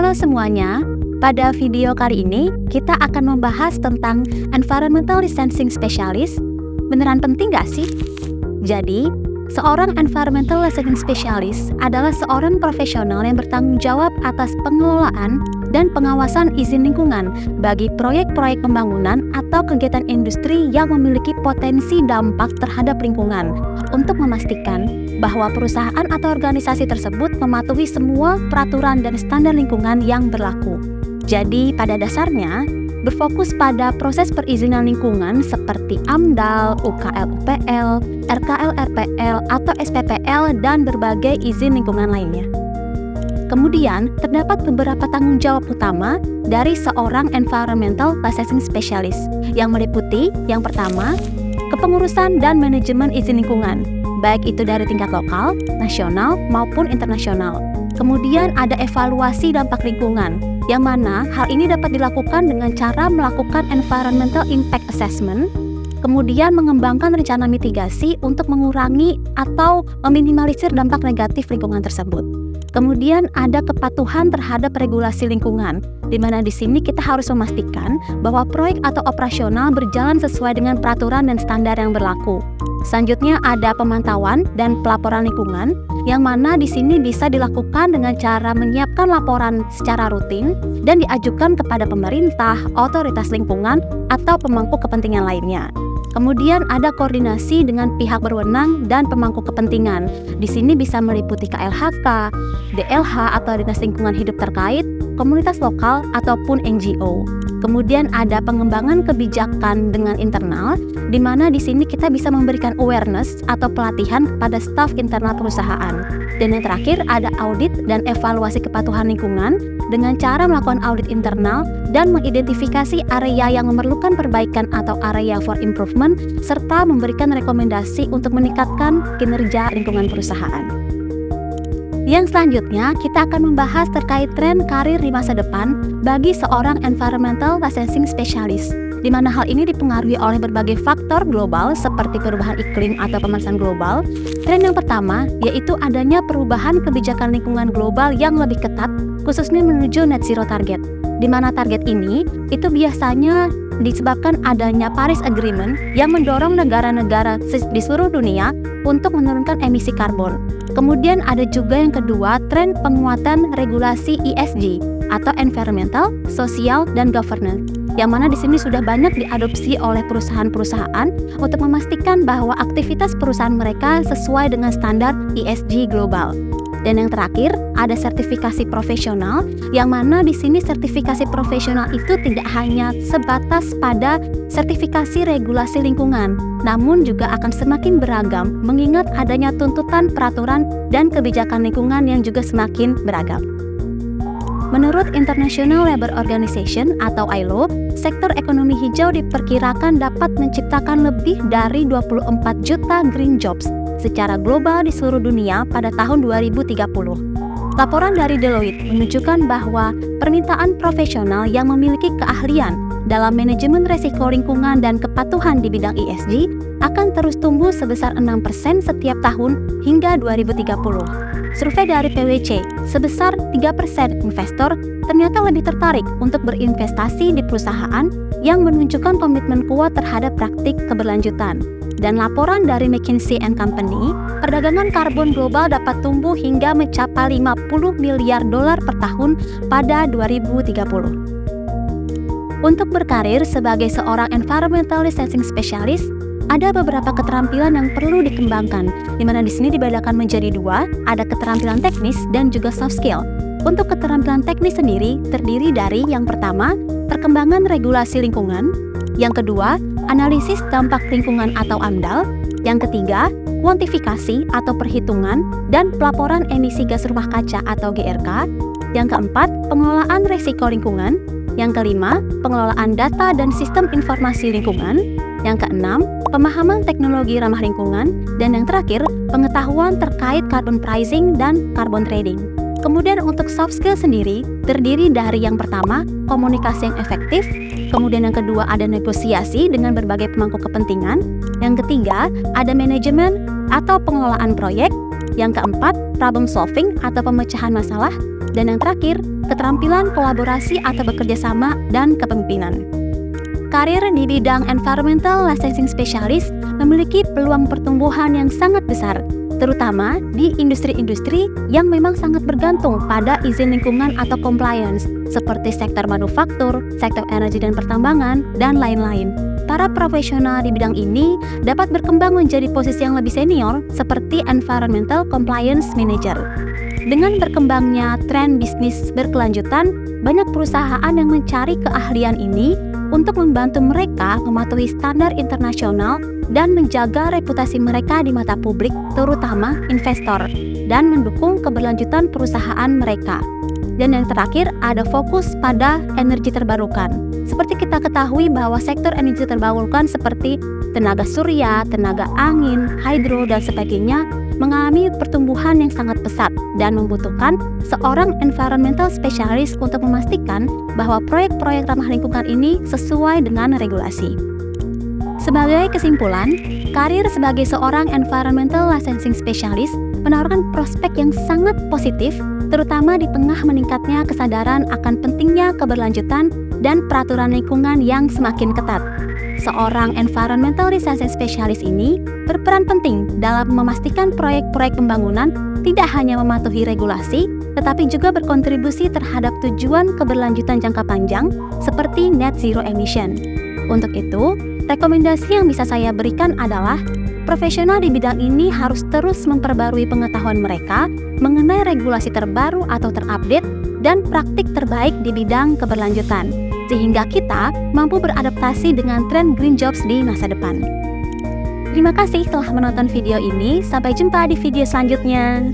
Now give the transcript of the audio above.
Halo semuanya, pada video kali ini kita akan membahas tentang Environmental Licensing Specialist. Beneran penting gak sih? Jadi, seorang Environmental Licensing Specialist adalah seorang profesional yang bertanggung jawab atas pengelolaan dan pengawasan izin lingkungan bagi proyek-proyek pembangunan atau kegiatan industri yang memiliki potensi dampak terhadap lingkungan untuk memastikan bahwa perusahaan atau organisasi tersebut mematuhi semua peraturan dan standar lingkungan yang berlaku. Jadi, pada dasarnya, berfokus pada proses perizinan lingkungan seperti AMDAL, UKL-UPL, RKL-RPL, atau SPPL, dan berbagai izin lingkungan lainnya. Kemudian, terdapat beberapa tanggung jawab utama dari seorang Environmental Licensing Specialist yang meliputi, yang pertama, kepengurusan dan manajemen izin lingkungan, baik itu dari tingkat lokal, nasional, maupun internasional. Kemudian ada evaluasi dampak lingkungan, yang mana hal ini dapat dilakukan dengan cara melakukan Environmental Impact Assessment, kemudian mengembangkan rencana mitigasi untuk mengurangi atau meminimalisir dampak negatif lingkungan tersebut. Kemudian ada kepatuhan terhadap regulasi lingkungan, di mana di sini kita harus memastikan bahwa proyek atau operasional berjalan sesuai dengan peraturan dan standar yang berlaku. Selanjutnya ada pemantauan dan pelaporan lingkungan, yang mana di sini bisa dilakukan dengan cara menyiapkan laporan secara rutin dan diajukan kepada pemerintah, otoritas lingkungan, atau pemangku kepentingan lainnya. Kemudian ada koordinasi dengan pihak berwenang dan pemangku kepentingan. Di sini bisa meliputi KLHK, DLH atau Dinas Lingkungan Hidup terkait, komunitas lokal ataupun NGO. Kemudian ada pengembangan kebijakan dengan internal, di mana di sini kita bisa memberikan awareness atau pelatihan kepada staf internal perusahaan. Dan yang terakhir ada audit dan evaluasi kepatuhan lingkungan dengan cara melakukan audit internal dan mengidentifikasi area yang memerlukan perbaikan atau area for improvement, serta memberikan rekomendasi untuk meningkatkan kinerja lingkungan perusahaan. Yang selanjutnya, kita akan membahas terkait tren karir di masa depan bagi seorang Environmental Licensing Specialist, di mana hal ini dipengaruhi oleh berbagai faktor global seperti perubahan iklim atau pemanasan global. Tren yang pertama yaitu adanya perubahan kebijakan lingkungan global yang lebih ketat, khususnya menuju net zero target, di mana target ini itu biasanya disebabkan adanya Paris Agreement yang mendorong negara-negara di seluruh dunia untuk menurunkan emisi karbon. Kemudian ada juga yang kedua, tren penguatan regulasi ESG atau Environmental, Social, dan Governance, yang mana di sini sudah banyak diadopsi oleh perusahaan-perusahaan untuk memastikan bahwa aktivitas perusahaan mereka sesuai dengan standar ESG global. Dan yang terakhir, ada sertifikasi profesional, yang mana di sini sertifikasi profesional itu tidak hanya sebatas pada sertifikasi regulasi lingkungan, namun juga akan semakin beragam mengingat adanya tuntutan peraturan dan kebijakan lingkungan yang juga semakin beragam. Menurut International Labour Organization atau ILO, sektor ekonomi hijau diperkirakan dapat menciptakan lebih dari 24 juta green jobs secara global di seluruh dunia pada tahun 2030. Laporan dari Deloitte menunjukkan bahwa permintaan profesional yang memiliki keahlian dalam manajemen resiko lingkungan dan kepatuhan di bidang ESG akan terus tumbuh sebesar 6% setiap tahun hingga 2030. Survei dari PwC, sebesar 3% investor ternyata lebih tertarik untuk berinvestasi di perusahaan yang menunjukkan komitmen kuat terhadap praktik keberlanjutan. Dan laporan dari McKinsey & Company, perdagangan karbon global dapat tumbuh hingga mencapai 50 miliar dolar per tahun pada 2030. Untuk berkarir sebagai seorang Environmental Licensing Specialist, ada beberapa keterampilan yang perlu dikembangkan, di mana di sini dibedakan menjadi dua, ada keterampilan teknis dan juga soft skill. Untuk keterampilan teknis sendiri terdiri dari yang pertama, perkembangan regulasi lingkungan, yang kedua, analisis dampak lingkungan atau AMDAL, yang ketiga, kuantifikasi atau perhitungan dan pelaporan emisi gas rumah kaca atau GRK, yang keempat, pengelolaan risiko lingkungan, yang kelima, pengelolaan data dan sistem informasi lingkungan, yang keenam, pemahaman teknologi ramah lingkungan, dan yang terakhir, pengetahuan terkait carbon pricing dan carbon trading. Kemudian untuk soft skill sendiri terdiri dari yang pertama, komunikasi yang efektif, kemudian yang kedua ada negosiasi dengan berbagai pemangku kepentingan, yang ketiga ada manajemen atau pengelolaan proyek, yang keempat problem solving atau pemecahan masalah, dan yang terakhir keterampilan kolaborasi atau bekerja sama, dan kepemimpinan. Karir di bidang Environmental Licensing Specialist memiliki peluang pertumbuhan yang sangat besar, terutama di industri-industri yang memang sangat bergantung pada izin lingkungan atau compliance, seperti sektor manufaktur, sektor energi dan pertambangan, dan lain-lain. Para profesional di bidang ini dapat berkembang menjadi posisi yang lebih senior, seperti Environmental Compliance Manager. Dengan berkembangnya tren bisnis berkelanjutan, banyak perusahaan yang mencari keahlian ini untuk membantu mereka mematuhi standar internasional dan menjaga reputasi mereka di mata publik, terutama investor, dan mendukung keberlanjutan perusahaan mereka. Dan yang terakhir, ada fokus pada energi terbarukan. Seperti kita ketahui bahwa sektor energi terbarukan seperti tenaga surya, tenaga angin, hidro, dan sebagainya mengalami pertumbuhan yang sangat pesat dan membutuhkan seorang environmental specialist untuk memastikan bahwa proyek-proyek ramah lingkungan ini sesuai dengan regulasi. Sebagai kesimpulan, karir sebagai seorang environmental licensing specialist menawarkan prospek yang sangat positif, terutama di tengah meningkatnya kesadaran akan pentingnya keberlanjutan dan peraturan lingkungan yang semakin ketat. Seorang environmental licensing specialist ini berperan penting dalam memastikan proyek-proyek pembangunan tidak hanya mematuhi regulasi, tetapi juga berkontribusi terhadap tujuan keberlanjutan jangka panjang seperti net zero emission. Untuk itu, rekomendasi yang bisa saya berikan adalah profesional di bidang ini harus terus memperbarui pengetahuan mereka mengenai regulasi terbaru atau terupdate dan praktik terbaik di bidang keberlanjutan, sehingga kita mampu beradaptasi dengan tren green jobs di masa depan. Terima kasih telah menonton video ini. Sampai jumpa di video selanjutnya.